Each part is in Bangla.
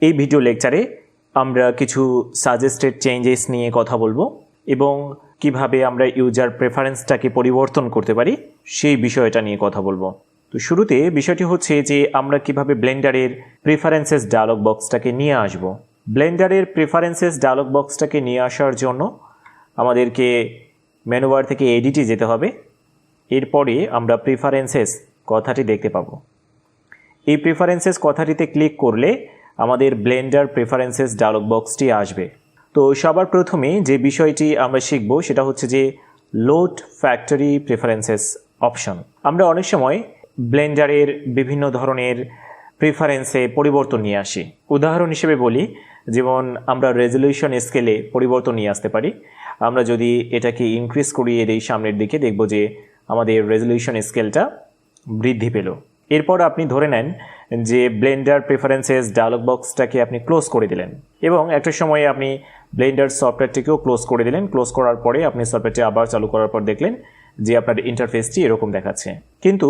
এই ভিডিও লেকচারে আমরা কিছু সাজেস্টেড চেঞ্জেস নিয়ে কথা বলবো এবং কিভাবে আমরা ইউজার প্রেফারেন্সটাকে পরিবর্তন করতে পারি সেই বিষয়টা নিয়ে কথা বলবো। তো শুরুতে বিষয়টি হচ্ছে যে আমরা কিভাবে ব্লেন্ডারের প্রেফারেন্সেস ডায়লগ বক্সটাকে নিয়ে আসব। ব্লেন্ডারের প্রেফারেন্সেস ডায়লগ বক্সটাকে নিয়ে আসার জন্য আমাদেরকে মেনু বার থেকে এডিটে যেতে হবে। এরপরে আমরা প্রেফারেন্সেস কথাটি দেখতে পাবো। এই প্রেফারেন্সেস কথাটিতে ক্লিক করলে আমাদের ব্লেন্ডার প্রেফারেন্সেস ডায়লগ বক্সটি আসবে। তো সবার প্রথমে যে বিষয়টি আমরা শিখব সেটা হচ্ছে যে লোড ফ্যাক্টরি প্রেফারেন্সেস অপশন। আমরা অনেক সময় ব্লেন্ডারের বিভিন্ন ধরনের প্রেফারেন্সে পরিবর্তন নিয়ে আসি। উদাহরণ হিসেবে বলি, যেমন আমরা রেজলিউশন স্কেলে পরিবর্তন নিয়ে আসতে পারি। আমরা যদি এটাকে ইনক্রিজ করিয়ে দিই সামনের দিকে, দেখব যে আমাদের রেজলিউশন স্কেলটা বৃদ্ধি পেল। এরপর আপনি ধরে নেন যে ব্লেন্ডার প্রেফারেন্সেস ডায়লগ বক্সটাকে আপনি ক্লোজ করে দিলেন এবং একটা সময়ে আপনি ব্লেন্ডার সফটওয়্যারটিকেও ক্লোজ করে দিলেন। ক্লোজ করার পরে আপনি সফটওয়্যারটি আবার চালু করার পর দেখলেন যে আপনার ইন্টারফেসটি এরকম দেখাচ্ছে, কিন্তু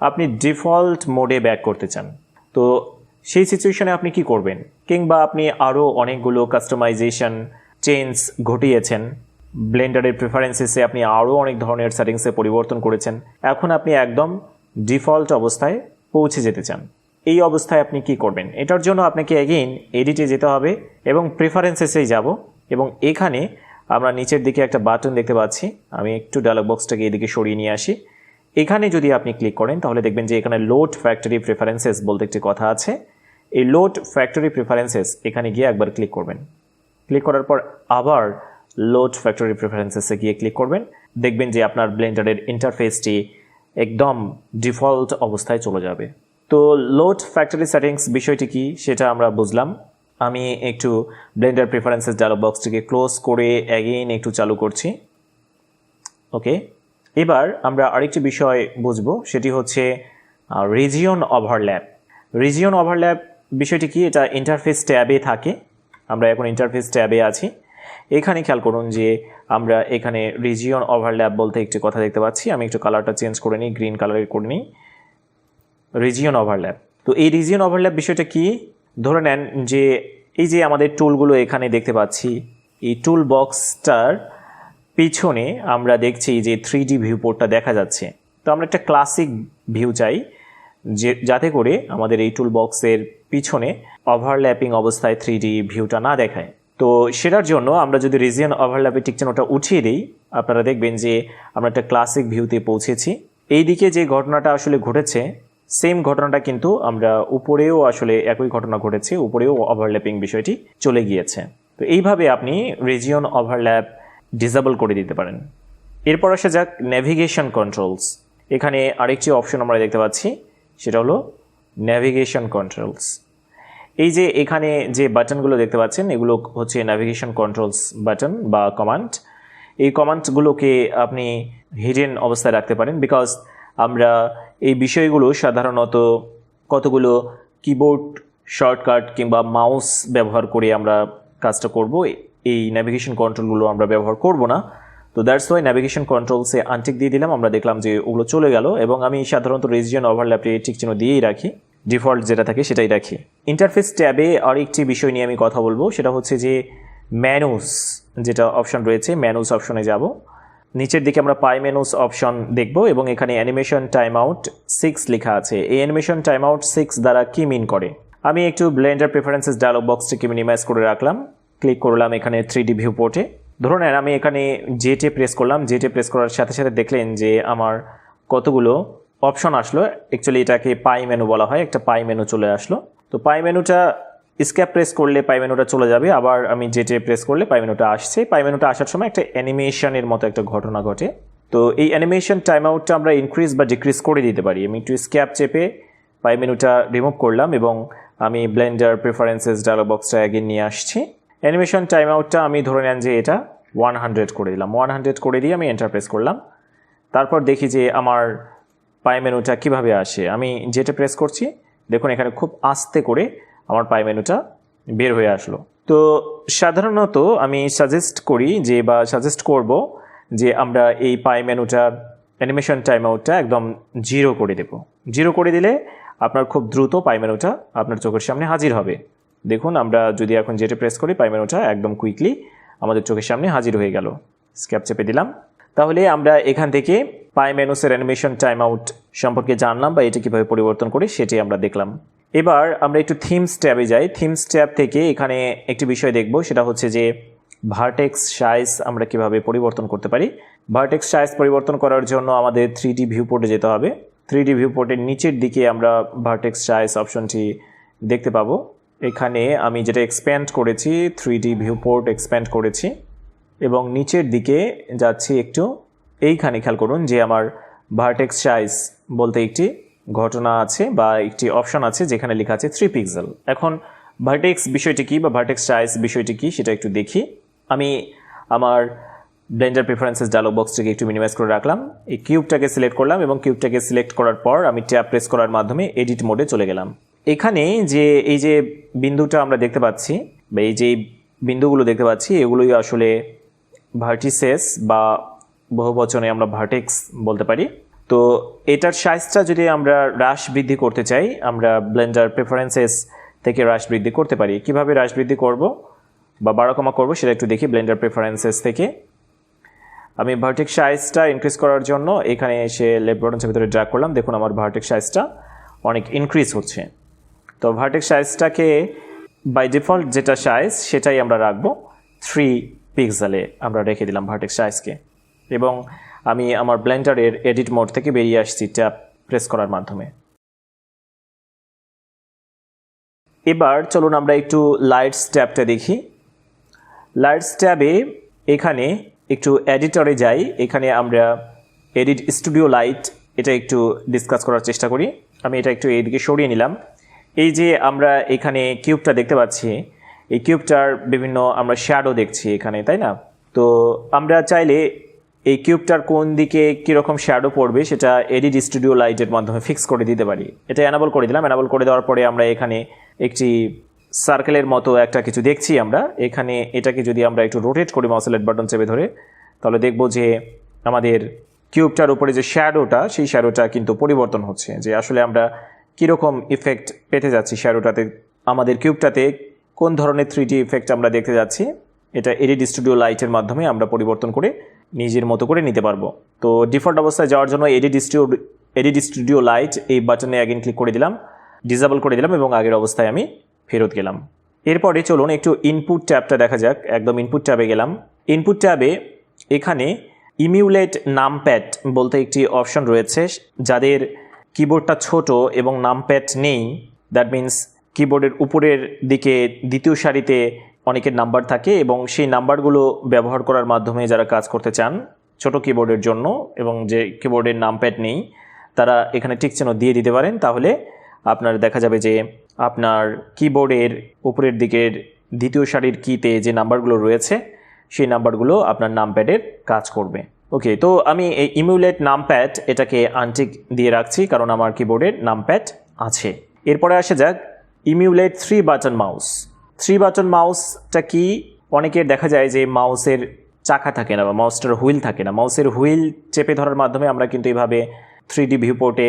আপনি ডিফল্ট মোডে ব্যাক করতে চান। তো সেই সিচুয়েশনে আপনি কি করবেন? কিংবা আপনি আরও অনেকগুলো কাস্টমাইজেশন চেঞ্জ ঘটিয়েছেন, ব্লেন্ডারের প্রেফারেন্সেসে আপনি আরও অনেক ধরনের সেটিংসে পরিবর্তন করেছেন, এখন আপনি একদম ডিফল্ট অবস্থায় পৌঁছে যেতে চান। এই অবস্থায় আপনি কি করবেন? এটার জন্য আপনাকে এগেইন এডিটে যেতে হবে এবং প্রেফারেন্সেসেই যাব এবং এখানে আমরা নিচের দিকে একটা বাটন দেখতে পাচ্ছি। আমি একটু ডায়লগ বক্সটাকে এদিকে সরিয়ে নিয়ে আসি। এখানে যদি আপনি ক্লিক করেন তাহলে দেখবেন যে এখানে লোড ফ্যাক্টরি প্রেফারেন্সেস বলতে একটি কথা আছে। এই লোড ফ্যাক্টরি প্রেফারেন্সেস এখানে গিয়ে একবার ক্লিক করবেন। ক্লিক করার পর আবার লোড ফ্যাক্টরি প্রেফারেন্সেসে গিয়ে ক্লিক করবেন। দেখবেন যে আপনার ব্লেন্ডারের ইন্টারফেসটি একদম ডিফল্ট অবস্থায় চলে যাবে। তো লোড ফ্যাক্টরি সেটিংস বিষয়টি কি সেটা আমরা বুঝলাম। আমি একটু ব্লেন্ডার প্রেফারেন্সেস ডায়লগ বক্সটিকে ক্লোজ করে অ্যাগেইন একটু চালু করছি। ওকে, এবার আমরা আরেকটি বিষয় বুঝবো, সেটি হচ্ছে রিজিয়ন ওভারল্যাপ। রিজিয়ন ওভারল্যাপ বিষয়টি কি? এটা ইন্টারফেস ট্যাবে থাকে। আমরা এখন ইন্টারফেস ট্যাবে আছি। এখানে খেয়াল করুন যে আমরা এখানে রিজিয়ন ওভারল্যাপ বলতে একটি কথা দেখতে পাচ্ছি। আমি একটু কালারটা চেঞ্জ করে নিই, গ্রিন কালারের করে নিই। Region overlap. তো এই রিজিয়ন ওভারল্যাপ বিষয়টা কি? ধরে নেন যে এই যে আমাদের টুলগুলো এখানে দেখতে পাচ্ছি, এই টুল বক্সটার পিছনে আমরা দেখছি যে 3D ভিউপোর্টটা দেখা যাচ্ছে। তো আমরা একটা ক্লাসিক ভিউ চাই যাতে করে আমাদের এই টুল বক্সের পিছনে ওভারল্যাপিং অবস্থায় 3D ভিউটা না দেখায়। তো সেটার জন্য আমরা যদি রিজিয়ন ওভারল্যাপের টিক চিহ্নটা উঠিয়ে দিই, আপনারা দেখবেন যে আমরা একটা ক্লাসিক ভিউতে পৌঁছেছি। এই দিকে যে ঘটনাটা আসলে ঘটেছে সেম ঘটনাটা কিন্তু আমরা উপরেও আসলে একই ঘটনা ঘটেছে, উপরেও ওভারল্যাপিং বিষয়টি চলে গিয়েছে। তো এইভাবে আপনি রিজিয়ন ওভারল্যাপ ডিসেবল করে দিতে পারেন। এরপর আসা যাক নেভিগেশন কন্ট্রোলস। এখানে আরেকটি অপশন আমরা দেখতে পাচ্ছি, সেটা হলো নেভিগেশন কন্ট্রোলস। এই যে এখানে যে বাটনগুলো দেখতে পাচ্ছেন এগুলো হচ্ছে নেভিগেশন কন্ট্রোলস বাটন বা কমান্ড। এই কমান্ডগুলোকে আপনি হিডেন অবস্থায় রাখতে পারেন, বিকজ আমরা এই বিষয়গুলো সাধারণত কতগুলো কিবোর্ড শর্টকাট কিংবা মাউস ব্যবহার করে আমরা কাজটা করব। এই নেভিগেশন কন্ট্রোলগুলো আমরা ব্যবহার করব না। তো দ্যাটস ওয়াই নেভিগেশন কন্ট্রোলসে আনটিক দিয়ে দিলাম। আমরা দেখলাম যে ওগুলো চলে গেল এবং আমি সাধারণত রিজিয়ন ওভারল্যাপে টিক চিহ্ন দিয়েই রাখি, ডিফল্ট যেটা থাকে সেটাই রাখি। ইন্টারফেস ট্যাবে আরেকটি বিষয় নিয়ে আমি কথা বলবো, সেটা হচ্ছে যে মেনুস যেটা অপশন রয়েছে, মেনুস অপশনে যাব। নিচের দিকে আমরা পাই মেনুস অপশন দেখব এবং এখানে অ্যানিমেশন টাইম আউট 6 লেখা আছে। এই অ্যানিমেশন টাইম আউট 6 দ্বারা কি মিন করে? আমি একটু ব্লেন্ডার প্রেফারেন্সেস ডায়লগ বক্সটিকে মিনিমাইজ করে রাখলাম, ক্লিক করলাম এখানে 3D ভিউ পোর্টে। ধরুন আমি এখানে জেটে প্রেস করলাম। জেটে প্রেস করার সাথে সাথে দেখলেন যে আমার কতগুলো অপশন আসলো। অ্যাকচুয়ালি এটাকে পাই মেনু বলা হয়, একটা পাই মেনু চলে আসলো। তো পাই মেনুটা স্ক্যাপ প্রেস করলে পাই মেনুটা চলে যাবে, আবার আমি জেটে প্রেস করলে পাই মেনুটা আসছে। পাই মেনুটা আসার সময় একটা অ্যানিমেশনের মতো একটা ঘটনা ঘটে। তো এই অ্যানিমেশন টাইম আউটটা আমরা ইনক্রিজ বা ডিক্রিজ করে দিতে পারি। আমি একটু স্ক্যাপ চেপে পাই মেনুটা রিমুভ করলাম এবং আমি ব্লেন্ডার প্রেফারেন্সেস ডায়লগ বক্সটা অ্যাগেন নিয়ে আসছি। অ্যানিমেশন টাইম আউটটা আমি ধরে নেন যে এটা 100 করে দিলাম। 100 করে দিয়ে আমি এন্টার প্রেস করলাম। তারপর দেখি যে আমার পাই মেনুটা কীভাবে আসে। আমি যেটা প্রেস করছি, দেখুন এখানে খুব আস্তে করে আমার পাই মেনুটা বের হয়ে আসলো। তো সাধারণত আমি সাজেস্ট করব যে আমরা এই পাই মেনুটার অ্যানিমেশন টাইম আউটটা একদম 0 করে দেব। 0 করে দিলে আপনার খুব দ্রুত পাই মেনুটা আপনার চোখের সামনে হাজির হবে। দেখুন আমরা যদি এখন যেটা প্রেস করি পাই মেনুটা একদম কুইকলি আমাদের চোখের সামনে হাজির হয়ে গেল। স্ক্যাপ চেপে দিলাম। তাহলে আমরা এখান থেকে পাই মেনুসের অ্যানিমেশন টাইম আউট সম্পর্কে জানলাম বা এটা কীভাবে পরিবর্তন করি সেটি আমরা দেখলাম। এবার আমরা একটু থিমস ট্যাবে যাই। থিমস ট্যাব থেকে এখানে একটি বিষয় দেখব, সেটা হচ্ছে যে ভার্টেক্স সাইজ আমরা কিভাবে পরিবর্তন করতে পারি। ভার্টেক্স সাইজ পরিবর্তন করার জন্য আমাদের 3D ভিউপোর্টে যেতে হবে। 3D ভিউপোর্টের নিচের দিকে আমরা ভার্টেক্স সাইজ অপশনটি দেখতে পাবো। এখানে আমি যেটা এক্সপ্যান্ড করেছি 3D ভিউপোর্ট এক্সপ্যান্ড করেছি এবং নিচের দিকে যাচ্ছি একটু। এইখানে খেয়াল করুন যে আমার ভার্টেক্স সাইজ বলতে একটি ঘটনা আছে বা একটি অপশন আছে যেখানে লেখা আছে 3 পিক্সেল। এখন ভার্টেক্স বিষয়টি কী বা ভার্টেক্স সাইজ বিষয়টি কী সেটা একটু দেখি। আমি আমার ব্লেন্ডার প্রেফারেন্সেস ডায়লগ বক্সটাকে একটু মিনিমাইজ করে রাখলাম। এই কিউবটাকে সিলেক্ট করলাম এবং কিউবটাকে সিলেক্ট করার পর আমি ট্যাব প্রেস করার মাধ্যমে এডিট মোডে চলে গেলাম। এখানে যে এই যে বিন্দুটা আমরা দেখতে পাচ্ছি বা এই যে বিন্দুগুলো দেখতে পাচ্ছি এগুলোই আসলে ভার্টিসেস বা বহুবচনে আমরা ভার্টেক্স বলতে পারি। তো এটার সাইজটা যদি আমরা হ্রাস বৃদ্ধি করতে চাই আমরা ব্লেন্ডার প্রেফারেন্সেস থেকে হ্রাস বৃদ্ধি করতে পারি। কিভাবে হ্রাস বৃদ্ধি করব বা বাড়াকমা করব সেটা একটু দেখি। ব্লেন্ডার প্রেফারেন্সেস থেকে আমি ভার্টেক্স সাইজটা ইনক্রিজ করার জন্য এখানে এসে লেফট বাটনের ভিতরে ড্র্যাগ করলাম। দেখুন আমার ভার্টেক্স সাইজটা অনেক ইনক্রিজ হচ্ছে। তো ভার্টেক্স সাইজটাকে বাই ডিফল্ট যেটা সাইজ সেটাই আমরা রাখবো 3 পিক্সেলে আমরা রেখে দিলাম ভার্টেক্স সাইজকে এবং আমি আমার ব্লেন্ডারের এডিট মোড থেকে বেরিয়ে আসছি ট্যাব প্রেস করার মাধ্যমে। এবার চলুন আমরা একটু লাইটস ট্যাবটা দেখি। লাইটস ট্যাবে এখানে একটু এডিটরে যাই। এখানে আমরা এডিট স্টুডিও লাইট এটা একটু ডিসকাস করার চেষ্টা করি। আমি এটা একটু এইদিকে সরিয়ে নিলাম। এই যে আমরা এখানে কিউবটা দেখতে পাচ্ছি, এই কিউবটার বিভিন্ন আমরা শ্যাডো দেখছি এখানে, তাই না? তো আমরা চাইলে এই কিউবটার কোন দিকে কীরকম শ্যাডো পড়বে সেটা এডিট স্টুডিও লাইটের মাধ্যমে ফিক্স করে দিতে পারি। এটা অ্যানাবল করে দিলাম। অ্যানাবল করে দেওয়ার পরে আমরা এখানে একটি সার্কেলের মতো একটা কিছু দেখছি আমরা। এখানে এটাকে যদি আমরা একটু রোটেট করি মাউসের লেফট বাটন চেপে ধরে তাহলে দেখব যে আমাদের কিউবটার উপরে যে শ্যাডোটা সেই শ্যাডোটা কিন্তু পরিবর্তন হচ্ছে, যে আসলে আমরা কীরকম ইফেক্ট পেতে যাচ্ছি শ্যাডোটাতে, আমাদের কিউবটাতে কোন ধরনের 3D ইফেক্ট আমরা দেখতে যাচ্ছি এটা এডিট স্টুডিও লাইটের মাধ্যমে আমরা পরিবর্তন করে নিজের মতো করে নিতে পারবো। তো ডিফল্ট অবস্থায় যাওয়ার জন্য এডিট স্টুডিও লাইট এই বাটনে অ্যাগেন ক্লিক করে দিলাম, ডিসেবল করে দিলাম এবং আগের অবস্থায় আমি ফেরত গেলাম। এরপরে চলুন একটু ইনপুট ট্যাবটা দেখা যাক। একদম ইনপুট ট্যাবে গেলাম। ইনপুট ট্যাবে এখানে ইমিউলেট নামপ্যাড বলতে একটি অপশন রয়েছে। যাদের কিবোর্ডটা ছোট এবং নামপ্যাড নেই, দ্যাট মিন্স কিবোর্ডের উপরের দিকে দ্বিতীয় সারিতে অনেকের নাম্বার থাকে এবং সেই নাম্বারগুলো ব্যবহার করার মাধ্যমে যারা কাজ করতে চান ছোট কিবোর্ডের জন্য এবং যে কিবোর্ডের নামপ্যাড নেই তারা এখানে টিক চিহ্ন দিয়ে দিতে পারেন। তাহলে আপনার দেখা যাবে যে আপনার কিবোর্ডের উপরের দিকের দ্বিতীয় সারির কিতে যে নাম্বারগুলো রয়েছে সেই নাম্বারগুলো আপনার নামপ্যাডের কাজ করবে। ওকে, তো আমি এই ইমিউলেট নামপ্যাড এটাকে আনটিক দিয়ে রাখছি কারণ আমার কিবোর্ডের নামপ্যাড আছে। এরপরে আসা যাক ইমিউলেট 3 বাটন মাউস। 3 বাটন মাউসটা কি? অনেকের দেখা যায় যে মাউসের চাকা থাকে না বা মাউসটার হুইল থাকে না। মাউসের হুইল চেপে ধরার মাধ্যমে আমরা কিন্তু এইভাবে 3D ভিউপোর্টে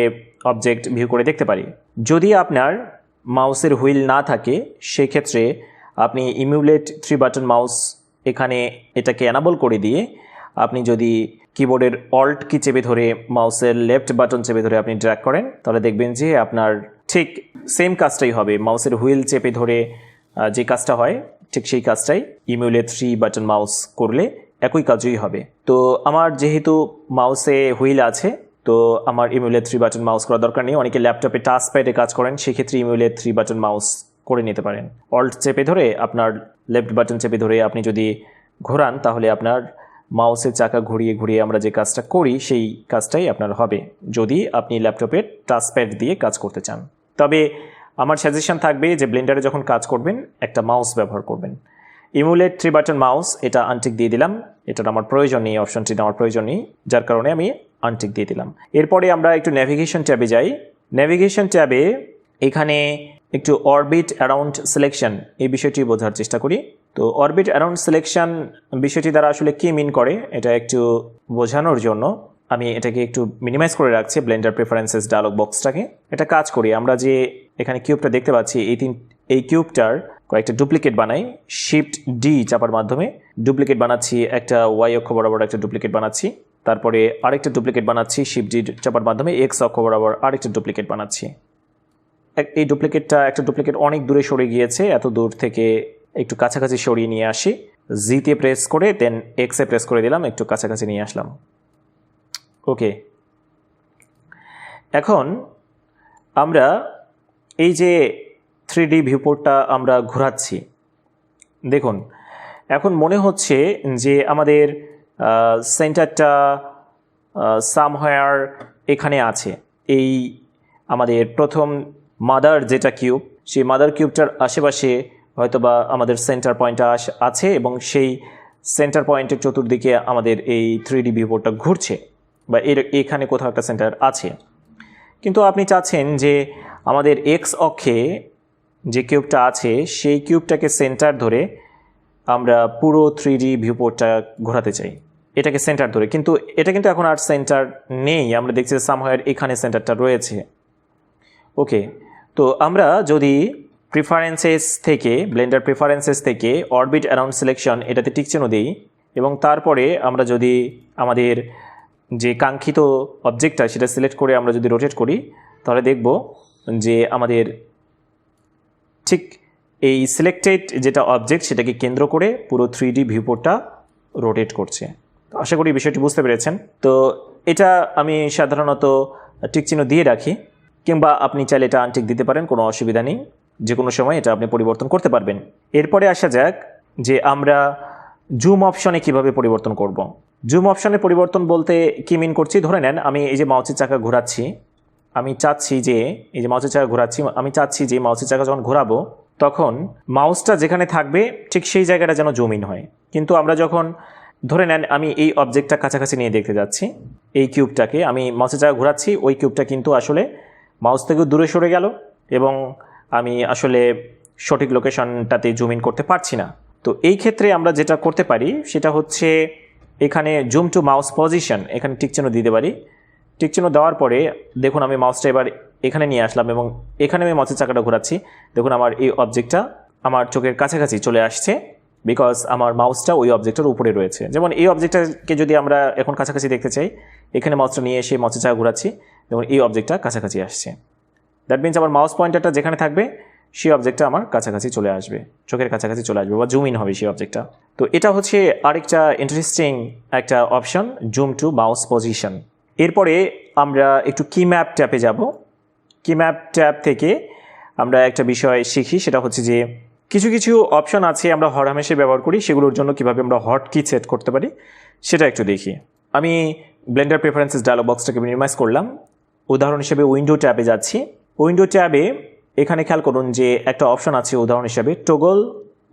অবজেক্ট ভিউ করে দেখতে পারি। যদি আপনার মাউসের হুইল না থাকে সেক্ষেত্রে আপনি ইমিউলেট 3 বাটন মাউস এখানে এটাকে অ্যানাবল করে দিয়ে আপনি যদি কিবোর্ডের অল্ট কি চেপে ধরে মাউসের লেফট বাটন চেপে ধরে আপনি ড্র্যাগ করেন তাহলে দেখবেন যে আপনার ঠিক সেম কাজটাই হবে। মাউসের হুইল চেপে ধরে যে কাজটা হয় ঠিক সেই কাজটাই ইমিউলেট 3 বাটন মাউস করলে একই কাজই হবে। তো আমার যেহেতু মাউসে হুইল আছে তো আমার ইমিউলেট 3 বাটন মাউস করার দরকার নেই। অনেকে ল্যাপটপে টাচ প্যাডে কাজ করেন, সেক্ষেত্রে ইমিউলেট 3 বাটন মাউস করে নিতে পারেন। অল্ট চেপে ধরে আপনার লেফট বাটন চেপে ধরে আপনি যদি ঘোরান তাহলে আপনার মাউসের চাকা ঘুরিয়ে ঘুরিয়ে আমরা যে কাজটা করি সেই কাজটাই আপনার হবে যদি আপনি ল্যাপটপের টাচ প্যাড দিয়ে কাজ করতে চান। তবে আমার সাজেশন থাকবে যে ব্লেন্ডারে যখন কাজ করবেন একটা মাউস ব্যবহার করবেন। ইমিউলেট 3 বাটন মাউস এটা আনটিক দিয়ে দিলাম, এটার আমার প্রয়োজন নেই, অপশনটি আমার প্রয়োজন নেই, যার কারণে আমি আনটিক দিয়ে দিলাম। এরপরে আমরা একটু নেভিগেশন ট্যাবে যাই। নেভিগেশন ট্যাবে এখানে একটু অরবিট অ্যারাউন্ড সিলেকশন এই বিষয়টি বোঝার চেষ্টা করি। তো অরবিট অ্যারাউন্ড সিলেকশন বিষয়টি দ্বারা আসলে কী মিন করে এটা একটু বোঝানোর জন্য আমি এটাকে একটু মিনিমাইজ করে রাখছি ব্লেন্ডার প্রেফারেন্সেস ডায়লগ বক্সটাকে। এটা কাজ করি আমরা যে এখানে কিউবটা দেখতে পাচ্ছি এই কিউবটার কয়েকটা ডুপ্লিকেট বানাই, শিফট ডি চাপার মাধ্যমে ডুপ্লিকেট বানাচ্ছি, একটা ওয়াই অক্ষ বরাবর একটা ডুপ্লিকেট বানাচ্ছি, তারপরে আরেকটা ডুপ্লিকেট বানাচ্ছি, শিফট ডি চাপার মাধ্যমে এক্স অক্ষ বরাবর আরেকটা ডুপ্লিকেট বানাচ্ছি। এই ডুপ্লিকেটটা একটা ডুপ্লিকেট অনেক দূরে সরে গিয়েছে, এত দূর থেকে একটু কাছাকাছি সরিয়ে নিয়ে আসি, জিতে প্রেস করে দেন এক্সে প্রেস করে দিলাম, একটু কাছাকাছি নিয়ে আসলাম। ওকে, এখন আমরা এই যে 3D ভিউপোর্টটা আমরা ঘোরাচ্ছি, দেখুন এখন মনে হচ্ছে যে আমাদের সেন্টারটা সামহোয়ার এখানে আছে। এই আমাদের প্রথম মাদার যেটা কিউব, সেই মাদার কিউবটার আশেপাশে হয়তোবা আমাদের সেন্টার পয়েন্টটা আছে এবং সেই সেন্টার পয়েন্টের চতুর্দিকে আমাদের এই 3D ভিউপোর্টটা ঘুরছে, বা এখানে কোথাও একটা সেন্টার আছে। কিন্তু আপনি চাচ্ছেন যে আমাদের এক্স অক্ষে যে কিউবটা আছে সেই কিউবটাকে সেন্টার ধরে আমরা পুরো 3D ভিউপোর্টটা ঘোরাতে চাই, এটাকে সেন্টার ধরে। কিন্তু এটা কিন্তু এখন আর সেন্টার নেই, আমরা দেখছি সামহাওয়ার এখানে সেন্টারটা রয়েছে। ওকে, তো আমরা যদি প্রিফারেন্সেস থেকে, ব্লেন্ডার প্রিফারেন্সেস থেকে অরবিট অ্যারাউন্ড সিলেকশন এটাতে টিক চিহ্ন দিই এবং তারপরে আমরা যদি আমাদের যে কাঙ্ক্ষিত অবজেক্টটা সেটা সিলেক্ট করে আমরা যদি রোটেট করি, তাহলে দেখব যে আমাদের ঠিক এই সিলেক্টেড যেটা অবজেক্ট সেটাকে কেন্দ্র করে পুরো 3D ভিউপোর্টটা রোটেট করছে। আশা করি বিষয়টি বুঝতে পেরেছেন। তো এটা আমি সাধারণত টিক চিহ্ন দিয়ে রাখি, কিংবা আপনি চাইলে এটা আনটিক দিতে পারেন, কোনো অসুবিধা নেই, যে কোনো সময় এটা আপনি পরিবর্তন করতে পারবেন। এরপরে আসা যাক যে আমরা জুম অপশনে কিভাবে পরিবর্তন করব। জুম অপশনে পরিবর্তন বলতে কি মিন করছি, ধরে নেন আমি এই যে মাউসের চাকা ঘোরাচ্ছি, আমি চাচ্ছি যে এই যে মাউসের চাকা ঘোরাচ্ছি, আমি চাচ্ছি যে মাউসের চাকা যখন ঘোরাবো তখন মাউসটা যেখানে থাকবে ঠিক সেই জায়গাটা যেন জুম ইন হয়। কিন্তু আমরা যখন ধরে নেন আমি এই অবজেক্টটা কাছাকাছি নিয়ে দেখতে যাচ্ছি, এই কিউবটাকে আমি মাউসের চাকা ঘোরাচ্ছি, ওই কিউবটা কিন্তু আসলে মাউস থেকে দূরে সরে গেল এবং আমি আসলে সঠিক লোকেশনটাতে জুম ইন করতে পারছি না। তো এই ক্ষেত্রে আমরা যেটা করতে পারি সেটা হচ্ছে এখানে জুম টু মাউস পজিশন, এখানে টিকচিহ্ন দিতে পারি। টিকচিহ্ন দেওয়ার পরে দেখুন আমি মাউসটা এবার এখানে নিয়ে আসলাম এবং এখানে আমি মাউসের চাকাটা ঘোরাচ্ছি, দেখুন আমার এই অবজেক্টটা আমার চোখের কাছাকাছি চলে আসছে, বিকজ আমার মাউসটা ওই অবজেক্টের উপরে রয়েছে। যেমন এই অবজেক্টটাকে যদি আমরা এখন কাছাকাছি দেখতে চাই, এখানে মাউসটা নিয়ে এসে মাউসের চাকা ঘোরাচ্ছি, দেখুন এই অবজেক্টটা কাছাকাছি আসছে। দ্যাট মিনস আমার মাউস পয়েন্টারটা যেখানে থাকবে সেই অবজেক্টটা আমার কাছাকাছি চলে আসবে, চোখের কাছাকাছি চলে আসবে বা জুম ইন হবে সেই অবজেক্টটা। তো এটা হচ্ছে আরেকটা ইন্টারেস্টিং একটা option, zoom to mouse position. এরপরে আমরা একটু কি ম্যাপ ট্যাপে যাব। কি ম্যাপ ট্যাব থেকে আমরা একটা বিষয় শিখি, সেটা হচ্ছে যে কিছু কিছু অপশন আছে আমরা হরহামেশা ব্যবহার করি, সেগুলোর জন্য কীভাবে আমরা হট কি সেট করতে পারি সেটা একটু দেখি। আমি ব্লেন্ডার প্রেফারেন্সেস ডায়লগ বক্সটাকে মিনিমাইজ করলাম, উদাহরণ হিসেবে উইন্ডো ট্যাবে যাচ্ছি। উইন্ডো ট্যাবে এখানে খেয়াল করুন যে একটা অপশন আছে উদাহরণ হিসেবে টগল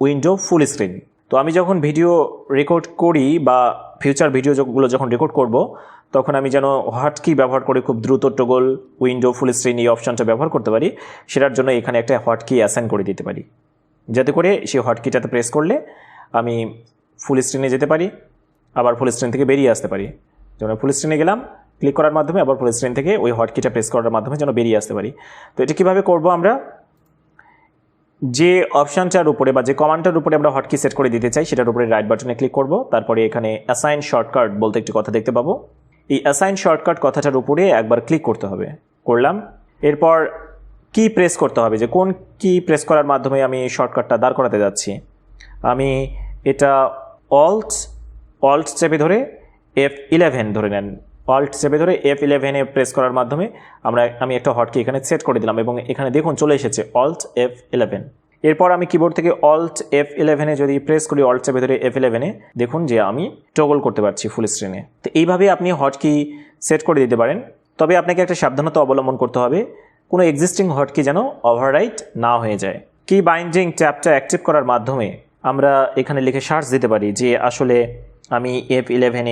উইন্ডো ফুল স্ক্রিন। তো আমি যখন ভিডিও রেকর্ড করি বা ফিউচার ভিডিওগুলো যখন রেকর্ড করব, তখন আমি যেন হটকি ব্যবহার করে খুব দ্রুত টগল উইন্ডো ফুল স্ক্রিন এই অপশানটা ব্যবহার করতে পারি, সেটার জন্য এখানে একটা হটকি অ্যাসাইন করে দিতে পারি, যাতে করে সেই হটকিটাতে প্রেস করলে আমি ফুল স্ক্রিনে যেতে পারি, আবার ফুল স্ক্রিন থেকে বেরিয়ে আসতে পারি। যেমন ফুল স্ক্রিনে গেলাম, ক্লিক করার মাধ্যমে আবার ফুল স্ক্রিন থেকে ওই হটকিটা প্রেস করার মাধ্যমে যেন বেরিয়ে আসতে পারি। তো এটা কীভাবে করব, আমরা যে অপশানটার উপরে বা যে কমান্ডটার উপরে আমরা হটকি সেট করে দিতে চাই সেটার উপরে রাইট বাটনে ক্লিক করব, তারপরে এখানে অ্যাসাইন শর্টকাট বলতে একটি কথা দেখতে পাবো। এই অ্যাসাইন শর্টকাট কথাটার উপরে একবার ক্লিক করতে হবে, করলাম। এরপর কি প্রেস করতে হবে, যে কোন কি প্রেস করার মাধ্যমে আমি শর্টকাটটা দাঁড় করাতে যাচ্ছি। আমি এটা অল্ট চেপে ধরে F11 ধরে নেন, অল্ট চেপে ধরে F11 প্রেস করার মাধ্যমে আমি একটা হটকি এখানে সেট করে দিলাম এবং এখানে দেখুন চলে এসেছে অল্ট F11। এরপর আমি কিবোর্ড থেকে অল্ট F11 যদি প্রেস করি, অল্ট চেপে ধরে F11, দেখুন যে আমি টগল করতে পারছি ফুল স্ক্রিনে। তো এইভাবে আপনি হটকি সেট করে দিতে পারেন, তবে আপনাকে একটা সাবধানতা অবলম্বন করতে হবে, কোনো এক্সিস্টিং হটকি যেন ওভাররাইট না হয়ে যায়। কি বাইন্ডিং ট্যাবটা অ্যাক্টিভ করার মাধ্যমে আমরা এখানে লিখে সার্চ দিতে পারি যে আসলে আমি F11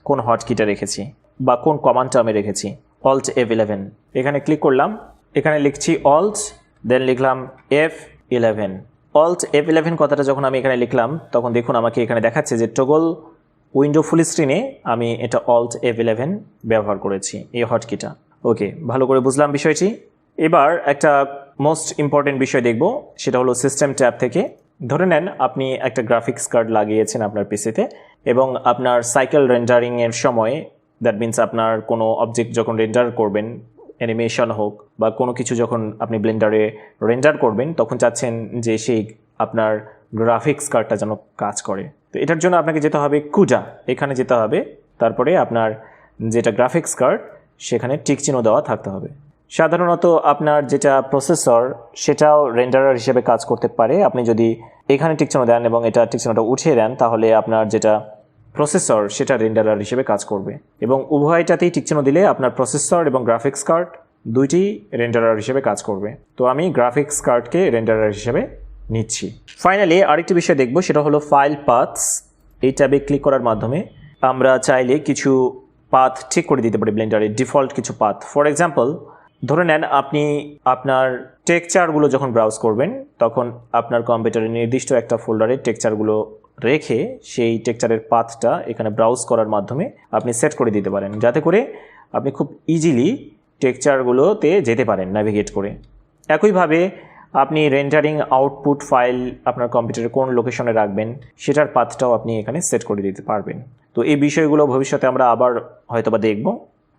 কোন হটকিটা রেখেছি বা কোন কমান্ডটা আমি রেখেছি, অল্ট F11। এখানে ক্লিক করলাম, এখানে লিখছি অল্ট, দেন লিখলাম F11। অল্ট F11 কথাটা যখন আমি এখানে লিখলাম, তখন দেখুন আমাকে এখানে দেখাচ্ছে যে টগল উইন্ডো ফুল স্ক্রিনে আমি এটা অল্ট F11 ব্যবহার করেছি, এই হটকিটা। ওকে, ভালো করে বুঝলাম বিষয়টি। এবার একটা মোস্ট ইম্পর্টেন্ট বিষয় দেখব, সেটা হলো সিস্টেম ট্যাব থেকে। ধরে নেন আপনি একটা গ্রাফিক্স কার্ড লাগিয়েছেন আপনার পিসিতে এবং আপনার সাইকেল রেন্ডারিংয়ের সময়, দ্যাট মিনস আপনার কোনো অবজেক্ট যখন রেন্ডার করবেন, অ্যানিমেশন হোক বা কোনো কিছু যখন আপনি ব্লেন্ডারে রেন্ডার করবেন, তখন চাচ্ছেন যে সেই আপনার গ্রাফিক্স কার্ডটা যেন কাজ করে। তো এটার জন্য আপনাকে যেতে হবে কুডা, এখানে যেতে হবে, তারপরে আপনার যেটা গ্রাফিক্স কার্ড সেখানে টিক চিহ্ন দেওয়া থাকতে হবে। সাধারণত আপনার যেটা প্রসেসর সেটাও রেন্ডারার হিসেবে কাজ করতে পারে। আপনি যদি এখানে টিক চিহ্ন দেন এবং এটা টিক চিহ্নটা উঠিয়ে দেন, তাহলে আপনার যেটা প্রসেসর সেটা রেন্ডারার হিসেবে কাজ করবে। এবং উভয়টাতেই টিক চিহ্ন দিলে আপনার প্রসেসর এবং গ্রাফিক্স কার্ড দুইটি রেন্ডারার হিসেবে কাজ করবে। তো আমি গ্রাফিক্স কার্ডকে রেন্ডারার হিসেবে নিচ্ছি। ফাইনালি আরেকটি বিষয় দেখব, সেটা হলো ফাইল পাথস। এই ট্যাবে ক্লিক করার মাধ্যমে আমরা চাইলে কিছু পাথ ঠিক করে দিতে পারি ব্লেন্ডারে, ডিফল্ট কিছু পাথ। ফর এক্সাম্পল, ধরে নেন আপনি আপনার টেক্সচারগুলো যখন ব্রাউজ করবেন, তখন আপনার কম্পিউটারে নির্দিষ্ট একটা ফোল্ডারে টেক্সচারগুলো রেখে সেই টেক্সচারের পাথটা এখানে ব্রাউজ করার মাধ্যমে আপনি সেট করে দিতে পারেন, যাতে করে আপনি খুব ইজিলি টেক্সচারগুলোতে যেতে পারেন ন্যাভিগেট করে। একইভাবে আপনি রেন্ডারিং আউটপুট ফাইল আপনার কম্পিউটারে কোন লোকেশনে রাখবেন সেটার পাথটাও আপনি এখানে সেট করে দিতে পারবেন। তো এই বিষয়গুলো ভবিষ্যতে আমরা আবার হয়তোবা দেখব।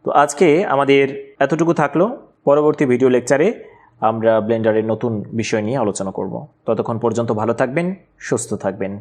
তো আজকে আমাদের এতটুকু থাকলো। পরবর্তী ভিডিও লেকচারে আমরা ব্লেন্ডারের নতুন বিষয় নিয়ে আলোচনা করব। ততক্ষণ পর্যন্ত ভালো থাকবেন, সুস্থ থাকবেন।